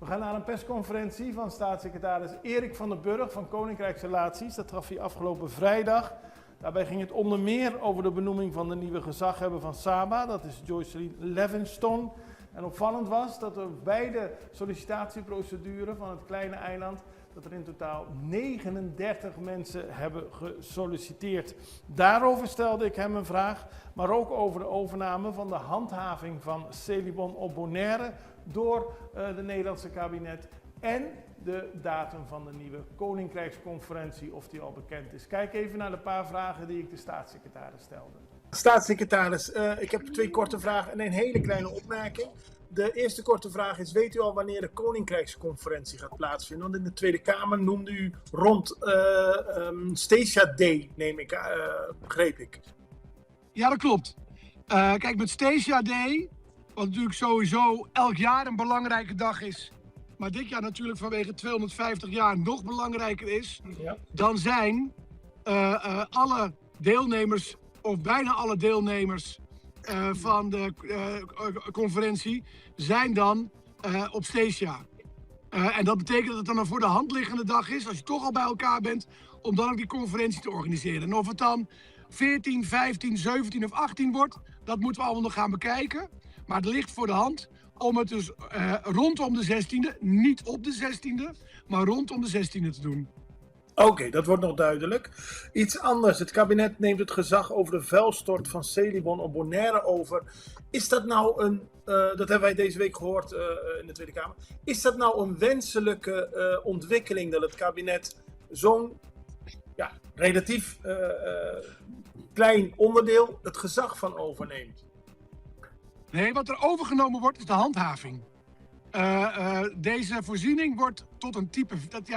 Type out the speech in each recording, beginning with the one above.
We gaan naar een persconferentie van staatssecretaris Erik van den Burg van Koninkrijksrelaties. Dat gaf hij afgelopen vrijdag. Daarbij ging het onder meer over de benoeming van de nieuwe gezaghebber van Saba. Dat is Joycelyn Levingston. En opvallend was dat er bij de sollicitatieprocedure van het kleine eiland dat er in totaal 39 mensen hebben gesolliciteerd. Daarover stelde ik hem een vraag, maar ook over de overname van de handhaving van Celibon op Bonaire door de Nederlandse kabinet en de datum van de nieuwe Koninkrijksconferentie, of die al bekend is. Kijk even naar de paar vragen die ik de staatssecretaris stelde. Staatssecretaris, ik heb 2 korte vragen en een hele kleine opmerking. De eerste korte vraag is, weet u al wanneer de Koninkrijksconferentie gaat plaatsvinden? Want in de Tweede Kamer noemde u rond Statia Day, begreep ik. Ja, dat klopt. Kijk, met Statia Day, wat natuurlijk sowieso elk jaar een belangrijke dag is, maar dit jaar natuurlijk vanwege 250 jaar nog belangrijker is, ja. Dan zijn alle deelnemers, of bijna alle deelnemers van de conferentie, zijn dan op Statia. En dat betekent dat het dan een voor de hand liggende dag is, als je toch al bij elkaar bent, om dan ook die conferentie te organiseren. En of het dan 14, 15, 17 of 18 wordt, dat moeten we allemaal nog gaan bekijken. Maar het ligt voor de hand om het dus rondom de 16e, niet op de 16e, maar rondom de 16e te doen. Oké, dat wordt nog duidelijk. Iets anders. Het kabinet neemt het gezag over de vuilstort van Celibon op Bonaire over. Is dat nou dat hebben wij deze week gehoord in de Tweede Kamer. Is dat nou een wenselijke ontwikkeling dat het kabinet zo'n relatief klein onderdeel het gezag van overneemt? Nee, wat er overgenomen wordt is de handhaving. Deze voorziening wordt tot een type,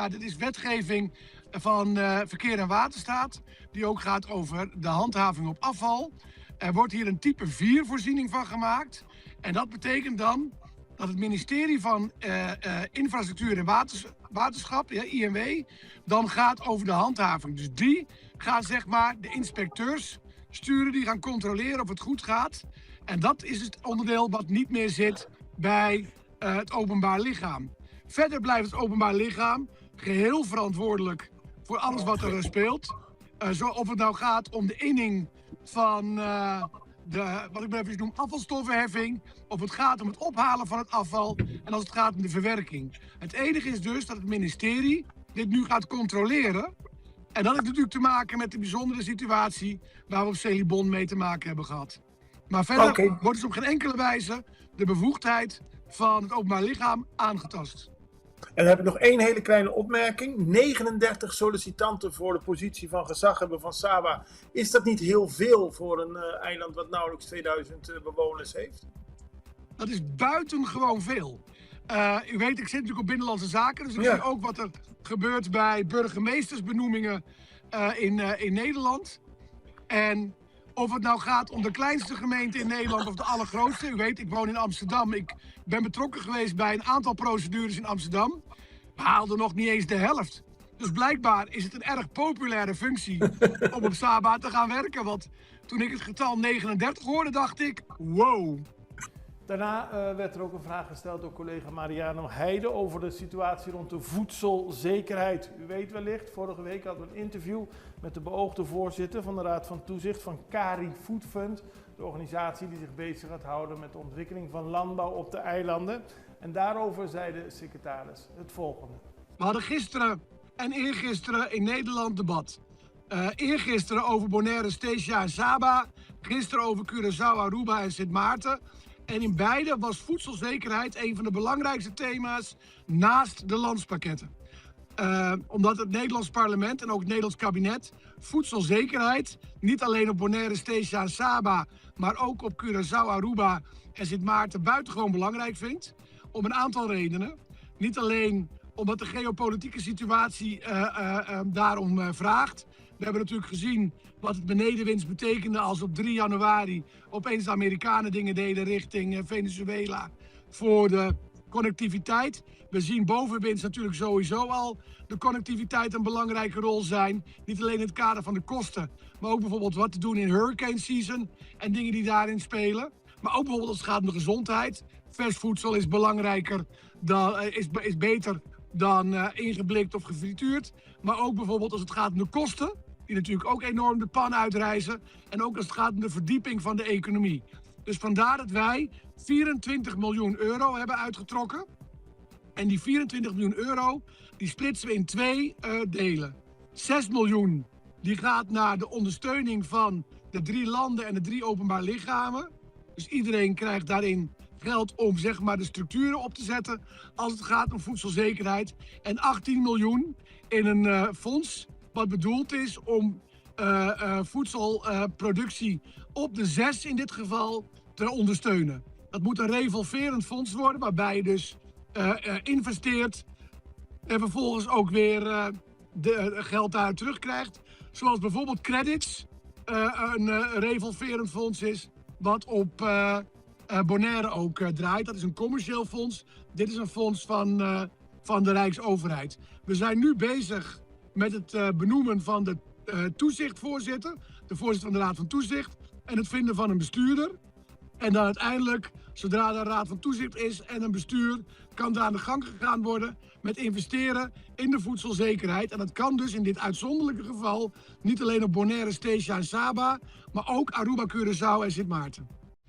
dit is wetgeving van Verkeer en Waterstaat, die ook gaat over de handhaving op afval. Er wordt hier een type 4 voorziening van gemaakt. En dat betekent dan dat het ministerie van Infrastructuur en Waterschap, INW, dan gaat over de handhaving. Dus die gaan zeg maar de inspecteurs sturen, die gaan controleren of het goed gaat. En dat is het onderdeel wat niet meer zit bij het openbaar lichaam. Verder blijft het openbaar lichaam geheel verantwoordelijk voor alles wat er speelt. Of het nou gaat om de inning van wat ik even noem afvalstoffenheffing, of het gaat om het ophalen van het afval en als het gaat om de verwerking. Het enige is dus dat het ministerie dit nu gaat controleren. En dat heeft natuurlijk te maken met de bijzondere situatie waar we op Celibon mee te maken hebben gehad. Maar verder wordt dus op geen enkele wijze de bevoegdheid van het openbaar lichaam aangetast. En dan heb ik nog 1 hele kleine opmerking. 39 sollicitanten voor de positie van gezaghebber van Saba. Is dat niet heel veel voor een eiland wat nauwelijks 2000 bewoners heeft? Dat is buitengewoon veel. U weet, ik zit natuurlijk op Binnenlandse Zaken, dus ik zie ook wat er gebeurt bij burgemeestersbenoemingen in Nederland. En of het nou gaat om de kleinste gemeente in Nederland of de allergrootste. U weet, ik woon in Amsterdam. Ik ben betrokken geweest bij een aantal procedures in Amsterdam. We haalden nog niet eens de helft. Dus blijkbaar is het een erg populaire functie om op Saba te gaan werken. Want toen ik het getal 39 hoorde, dacht ik, wow. Daarna werd er ook een vraag gesteld door collega Mariano Heide over de situatie rond de voedselzekerheid. U weet wellicht, vorige week hadden we een interview met de beoogde voorzitter van de Raad van Toezicht van CARI Food Fund. De organisatie die zich bezig gaat houden met de ontwikkeling van landbouw op de eilanden. En daarover zei de secretaris het volgende. We hadden gisteren en eergisteren in Nederland debat. Eergisteren over Bonaire, Statia en Saba. Gisteren over Curaçao, Aruba en Sint Maarten. En in beide was voedselzekerheid een van de belangrijkste thema's naast de landspakketten. Omdat het Nederlands parlement en ook het Nederlands kabinet voedselzekerheid niet alleen op Bonaire, Statia en Saba, maar ook op Curaçao, Aruba en Sint Maarten buitengewoon belangrijk vindt. Om een aantal redenen. Niet alleen omdat de geopolitieke situatie daarom vraagt. We hebben natuurlijk gezien wat het benedenwinst betekende als op 3 januari opeens de Amerikanen dingen deden richting Venezuela voor de connectiviteit. We zien bovenwinst natuurlijk sowieso al de connectiviteit een belangrijke rol zijn. Niet alleen in het kader van de kosten, maar ook bijvoorbeeld wat te doen in hurricane season en dingen die daarin spelen. Maar ook bijvoorbeeld als het gaat om de gezondheid. Vers voedsel is belangrijker, is beter dan ingeblikt of gefrituurd. Maar ook bijvoorbeeld als het gaat om de kosten, die natuurlijk ook enorm de pan uitreizen. En ook als het gaat om de verdieping van de economie. Dus vandaar dat wij 24 miljoen euro hebben uitgetrokken. En die 24 miljoen euro, die splitsen we in 2 delen. 6 miljoen, die gaat naar de ondersteuning van de 3 landen en de 3 openbaar lichamen. Dus iedereen krijgt daarin geld om zeg maar de structuren op te zetten als het gaat om voedselzekerheid. En 18 miljoen in een fonds wat bedoeld is om voedselproductie op de 6 in dit geval te ondersteunen. Dat moet een revolverend fonds worden waarbij je dus investeert en vervolgens ook weer geld daar terugkrijgt. Zoals bijvoorbeeld credits, een revolverend fonds is wat op Bonaire ook draait. Dat is een commercieel fonds. Dit is een fonds van de Rijksoverheid. We zijn nu bezig met het benoemen van de toezichtvoorzitter, de voorzitter van de Raad van Toezicht en het vinden van een bestuurder. En dan uiteindelijk, zodra er een raad van toezicht is en een bestuur, kan er aan de gang gegaan worden met investeren in de voedselzekerheid. En dat kan dus in dit uitzonderlijke geval niet alleen op Bonaire, Statia en Saba, maar ook Aruba, Curaçao en Sint Maarten.